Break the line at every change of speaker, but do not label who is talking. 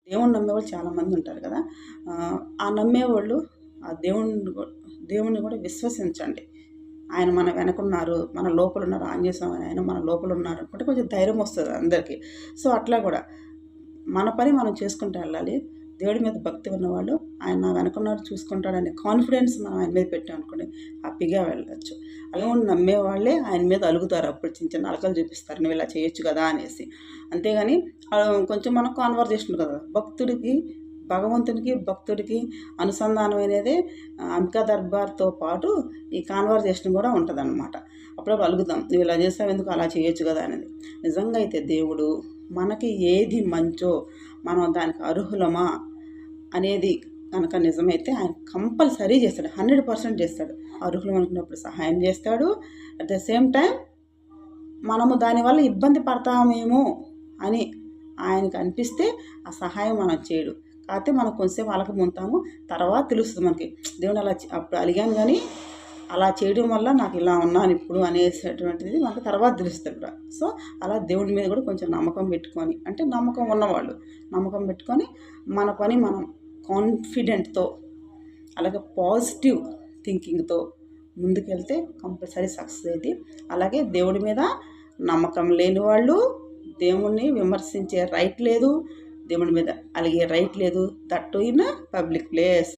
దేవుణ్ణి నమ్మేవాళ్ళు చాలామంది ఉంటారు కదా! ఆ నమ్మేవాళ్ళు ఆ దేవుడిని కూడా విశ్వసించండి. ఆయన మన వెనకున్నారు, మన లోపలున్నారు. ఆంజనేయ స్వామి ఆయన మన లోపలున్నారు అనుకుంటే కొంచెం ధైర్యం వస్తది అందరికి. సో, అట్లా కూడా మన పని మనం చేసుకుంటూ వెళ్ళాలి. దేవుడి మీద భక్తి ఉన్నవాళ్ళు ఆయన నా వెనకున్నాడు చూసుకుంటాడనే కాన్ఫిడెన్స్ మనం ఆయన మీద పెట్టామనుకోండి హ్యాపీగా వెళ్ళొచ్చు. దేవుడిని నమ్మేవాళ్ళే ఆయన మీద అలుగుతారు. అప్పుడు చిన్న చిన్న అలకలు చూపిస్తారు. నువ్వు ఇలా చేయొచ్చు కదా అనేసి. అంతేగాని కొంచెం మనం కాన్వర్జేషన్ కదా! భగవంతునికి, భక్తుడికి అనుసంధానం అనేదే అంబికా దర్బార్‌తో పాటు ఈ కాన్వర్జేషన్ కూడా ఉంటదనమాట. అప్పుడప్పుడు అలుగుతాం. నువ్వు ఇలా చేసావు ఎందుకు అలా చేయొచ్చు కదా అనేది. నిజంగా అయితే దేవుడు మనకి ఏది మంచో మనం దానికి అర్హులమా అనేది కనుక నిజమైతే ఆయన కంపల్సరీ చేస్తాడు. 100% చేస్తాడు. అర్హులం అనుకున్నప్పుడు సహాయం చేస్తాడు. అట్ ద సేమ్ టైం మనము దానివల్ల ఇబ్బంది పడతామేమో అని ఆయనకు అనిపిస్తే ఆ సహాయం మనం చేయడు. కాకపోతే మనం కొంచెంసేపు అలకముంటాము. తర్వాత తెలుస్తుంది మనకి. దేవుడు అలా అప్పుడు అలిగాను కానీ అలా చేయడం వల్ల నాకు ఇలా ఉన్నాను ఇప్పుడు అనేటటువంటిది మనకు తర్వాత తెలుస్తుంది కూడా. సో, అలా దేవుడి మీద కూడా కొంచెం నమ్మకం పెట్టుకొని, అంటే నమ్మకం ఉన్నవాళ్ళు నమ్మకం పెట్టుకొని మన పని మనం కాన్ఫిడెంట్‌తో అలాగే పాజిటివ్ థింకింగ్‌తో ముందుకెళ్తే కంపల్సరీ సక్సెస్ అయ్యిద్ది. అలాగే దేవుడి మీద నమ్మకం లేని వాళ్ళు దేవుడిని విమర్శించే రైట్ లేదు. దేవుడి మీద అలిగే రైట్ లేదు. That two in public place.